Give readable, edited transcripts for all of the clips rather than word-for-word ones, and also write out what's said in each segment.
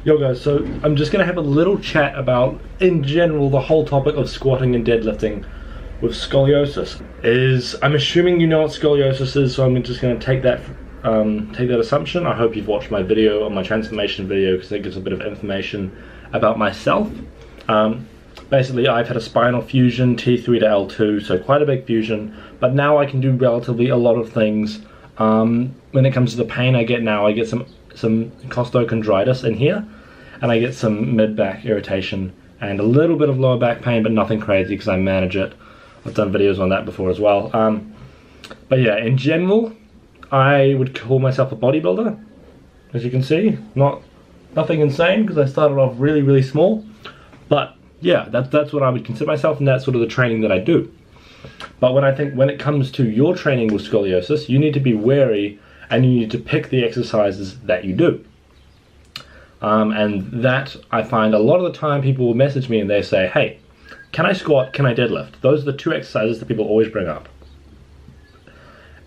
Yo guys, so I'm just going to have a little chat about, in general, the whole topic of squatting and deadlifting with scoliosis. I'm assuming you know what scoliosis is, so I'm just going to take that assumption. I hope you've watched my video, on my transformation video, because it gives a bit of information about myself. Basically, I've had a spinal fusion, T3 to L2, so quite a big fusion, but now I can do relatively a lot of things. When it comes to the pain I get now, I get some costochondritis in here, and I get some mid-back irritation and a little bit of lower back pain, but nothing crazy because I manage it. I've done videos on that before as well. But yeah, in general, I would call myself a bodybuilder. As you can see, nothing insane because I started off really, really small. But yeah, that's what I would consider myself, and that's sort of the training that I do. But when it comes to your training with scoliosis, you need to be wary and you need to pick the exercises that you do. And that, I find a lot of the time people will message me and they say, hey, can I squat, can I deadlift? Those are the two exercises that people always bring up.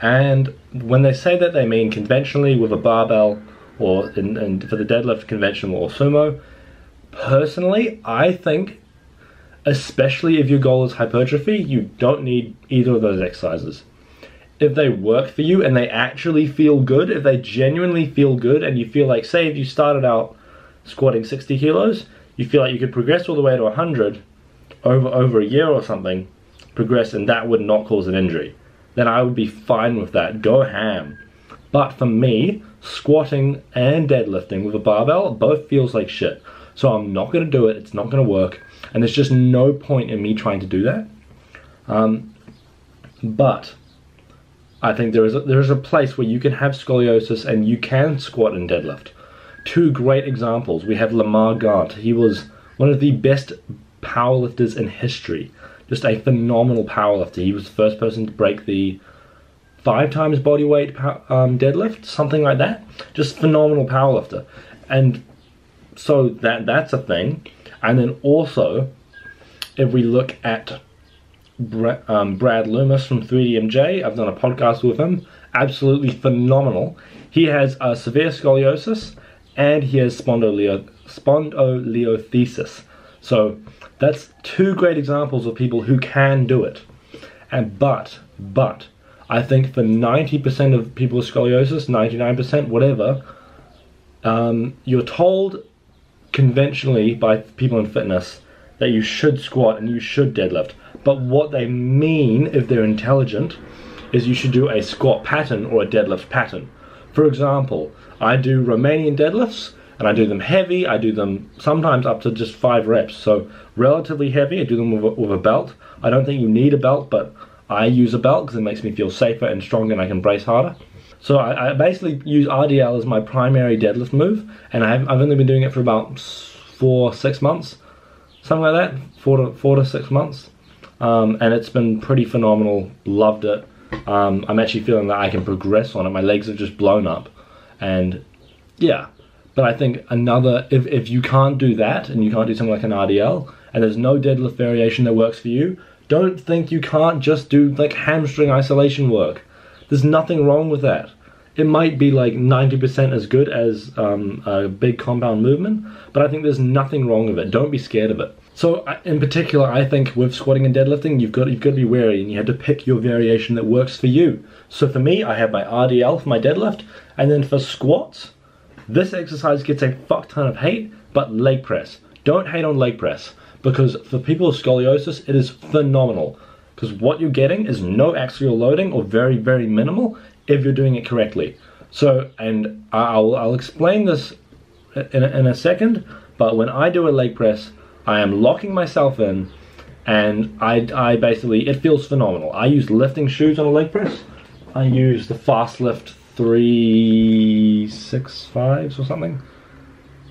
And when they say that, they mean conventionally with a barbell, or for the deadlift, conventional or sumo. Personally, I think, especially if your goal is hypertrophy, you don't need either of those exercises. If they work for you and they actually feel good, if they genuinely feel good, and you feel like, say if you started out squatting 60 kilos, you feel like you could progress all the way to 100 over a year or something, progress, and that would not cause an injury, then I would be fine with that. Go ham. But for me, squatting and deadlifting with a barbell both feels like shit. So I'm not going to do it, it's not going to work, and there's just no point in me trying to do that. But I think there is a place where you can have scoliosis and you can squat and deadlift. Two great examples. We have Lamar Gant. He was one of the best powerlifters in history. Just a phenomenal powerlifter. He was the first person to break the 5 times body weight deadlift, something like that. Just phenomenal powerlifter. And so that's a thing. And then also, if we look at Brad Loomis from 3DMJ, I've done a podcast with him, absolutely phenomenal. He has severe scoliosis and he has spondylolisthesis. So that's two great examples of people who can do it. But I think for 90% of people with scoliosis, 99%, whatever, you're told conventionally by people in fitness that you should squat and you should deadlift. But what they mean, if they're intelligent, is you should do a squat pattern or a deadlift pattern. For example, I do Romanian deadlifts, and I do them heavy. I do them sometimes up to just 5 reps, so relatively heavy. I do them with a belt. I don't think you need a belt, but I use a belt because it makes me feel safer and stronger and I can brace harder. So I basically use RDL as my primary deadlift move, and I've only been doing it for about 4-6 months, something like that, 4 to 6 months. And it's been pretty phenomenal. Loved it. I'm actually feeling that I can progress on it. My legs have just blown up, and yeah. But I think if you can't do that, and you can't do something like an RDL, and there's no deadlift variation that works for you, don't think you can't just do like hamstring isolation work. There's nothing wrong with that. It might be like 90% as good as a big compound movement, but I think there's nothing wrong with it. Don't be scared of it. So in particular, I think with squatting and deadlifting, you've got to be wary, and you have to pick your variation that works for you. So for me, I have my RDL for my deadlift, and then for squats, this exercise gets a fuck ton of hate, but leg press. Don't hate on leg press, because for people with scoliosis, it is phenomenal. Because what you're getting is no axial loading, or very, very minimal, if you're doing it correctly. So, and I'll explain this in a second, but when I do a leg press, I am locking myself in, and I basically, it feels phenomenal. I use lifting shoes on a leg press. I use the Fast Lift 365s or something.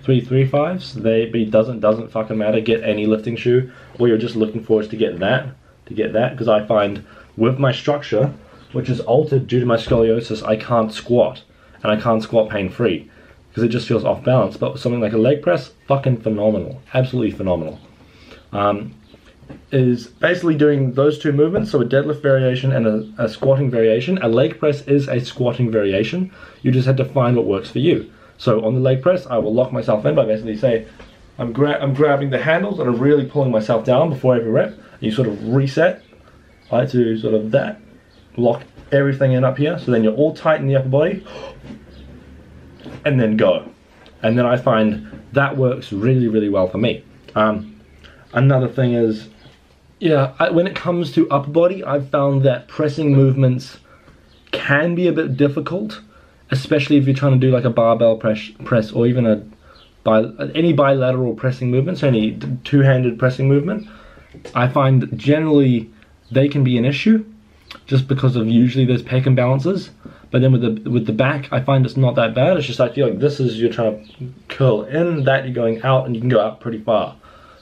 335s. It doesn't fucking matter. Get any lifting shoe. All you're just looking for is to get that. Because I find with my structure, which is altered due to my scoliosis, I can't squat, and I can't squat pain-free because it just feels off balance. But with something like a leg press, fucking phenomenal, absolutely phenomenal. Is basically doing those two movements, so a deadlift variation and a squatting variation. A leg press is a squatting variation. You just have to find what works for you. So on the leg press, I will lock myself in by basically say, I'm grabbing the handles and I'm really pulling myself down before every rep. And you sort of reset, right, to sort of that, lock everything in up here, so then you're all tight in the upper body, and then go. And then I find that works really, really well for me. Another thing is, yeah, when it comes to upper body, I've found that pressing movements can be a bit difficult, especially if you're trying to do like a barbell press or even any bilateral pressing movements, any two-handed pressing movement. I find that generally they can be an issue just because of usually there's pec imbalances. But then with the back, I find it's not that bad. It's just I feel like this is, you're trying to curl in, that you're going out, and you can go out pretty far.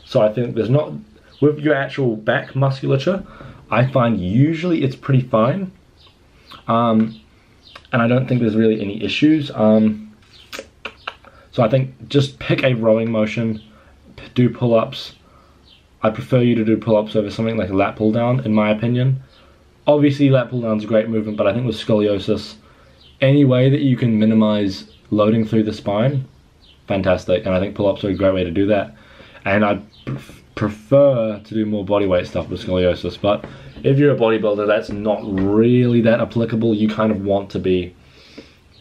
So I think there's not, with your actual back musculature, I find usually it's pretty fine. And I don't think there's really any issues. So I think just pick a rowing motion, do pull-ups. I prefer you to do pull-ups over something like a lat pull-down, in my opinion. Obviously, lat pull-down's a great movement, but I think with scoliosis, any way that you can minimize loading through the spine, fantastic. And I think pull-ups are a great way to do that. And I prefer to do more bodyweight stuff with scoliosis, but if you're a bodybuilder, that's not really that applicable. You kind of want to be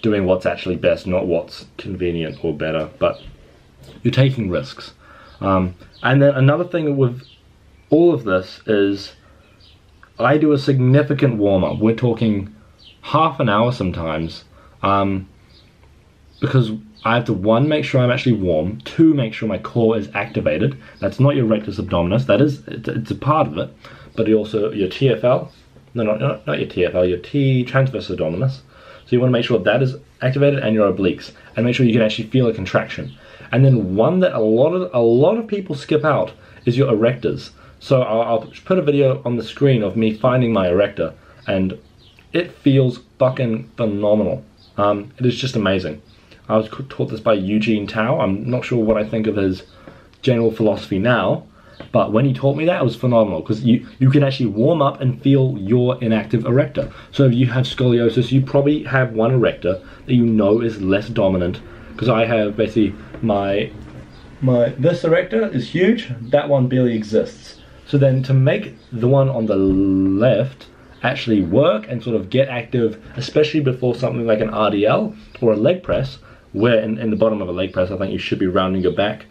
doing what's actually best, not what's convenient or better, but you're taking risks. And then another thing with all of this is I do a significant warm-up. We're talking half an hour sometimes, because I have to, one, make sure I'm actually warm, two, make sure my core is activated. That's not your rectus abdominis, that is, it's a part of it, but also your TFL, no, not your TFL, your T transverse abdominis. So you want to make sure that is activated, and your obliques, and make sure you can actually feel a contraction. And then one that a lot of people skip out is your erectors. So I'll put a video on the screen of me finding my erector, and it feels fucking phenomenal. It is just amazing. I was taught this by Eugene Tao. I'm not sure what I think of his general philosophy now, but when he taught me that, it was phenomenal, because you can actually warm up and feel your inactive erector. So if you have scoliosis, you probably have one erector that you know is less dominant, because I have basically this erector is huge, that one barely exists. So then to make the one on the left actually work and sort of get active, especially before something like an RDL or a leg press, where in the bottom of a leg press, I think you should be rounding your back,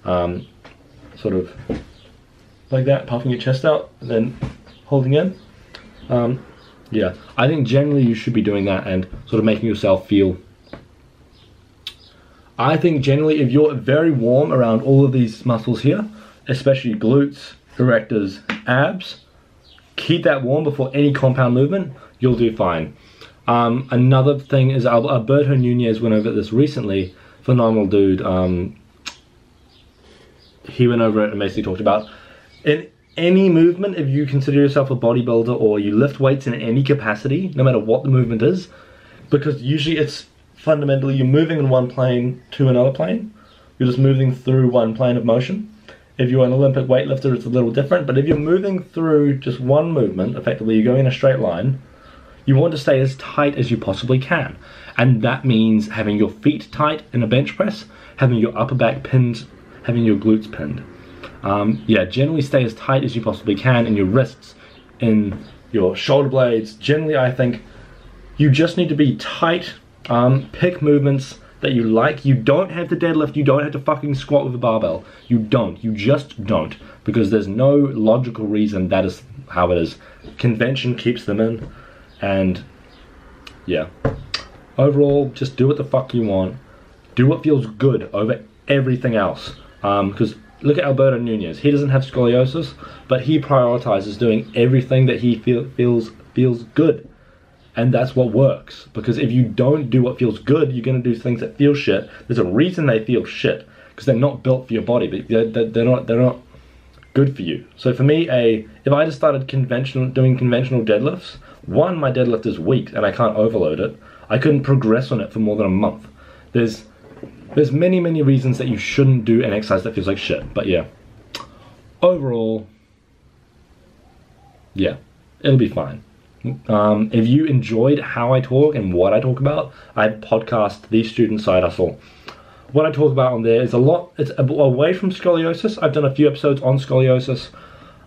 sort of like that, puffing your chest out, and then holding in. Yeah, I think generally you should be doing that and sort of making yourself feel. I think generally if you're very warm around all of these muscles here, especially glutes, erectors, abs, keep that warm before any compound movement, you'll do fine. Another thing is Alberto Nunez went over this recently, phenomenal dude. He went over it and basically talked about in any movement, if you consider yourself a bodybuilder or you lift weights in any capacity, no matter what the movement is, because usually it's fundamentally you're moving in one plane to another plane, you're just moving through one plane of motion. If you're an Olympic weightlifter, it's a little different, but if you're moving through just one movement, effectively you're going in a straight line, you want to stay as tight as you possibly can. And that means having your feet tight in a bench press, having your upper back pinned, having your glutes pinned. Yeah, generally stay as tight as you possibly can in your wrists, in your shoulder blades. Generally, I think you just need to be tight, pick movements that you like. You don't have to deadlift, you don't have to fucking squat with a barbell. You just don't, because there's no logical reason that is how it is. Convention keeps them in, and yeah. Overall, just do what the fuck you want. Do what feels good over everything else. Because look at Alberto Nunez. He doesn't have scoliosis, but he prioritizes doing everything that he feels good. And that's what works. Because if you don't do what feels good, you're going to do things that feel shit. There's a reason they feel shit, because they're not built for your body. But they're not good for you. So for me, if I just started doing conventional deadlifts, one, my deadlift is weak and I can't overload it. I couldn't progress on it for more than a month. There's many reasons that you shouldn't do an exercise that feels like shit. But yeah, overall, yeah, it'll be fine. If you enjoyed how I talk and what I talk about, I podcast The Student Side Hustle. What I talk about on there is it's away from scoliosis. I've done a few episodes on scoliosis.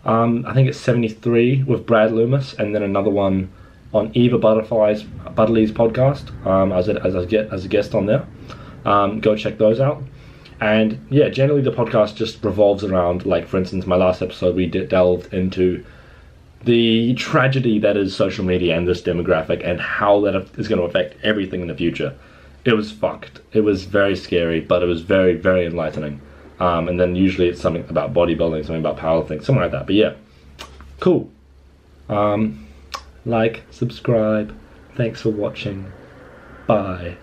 I think it's 73 with Brad Loomis, and then another one on Eva Butterly's podcast as a guest on there. Go check those out. And yeah, generally the podcast just revolves around, like for instance, my last episode we delved into the tragedy that is social media and this demographic and how that is going to affect everything in the future. It was fucked. It was very scary, but it was very, very enlightening. And then usually it's something about bodybuilding, something about powerlifting, something like that. But yeah, cool. Like, subscribe. Thanks for watching. Bye.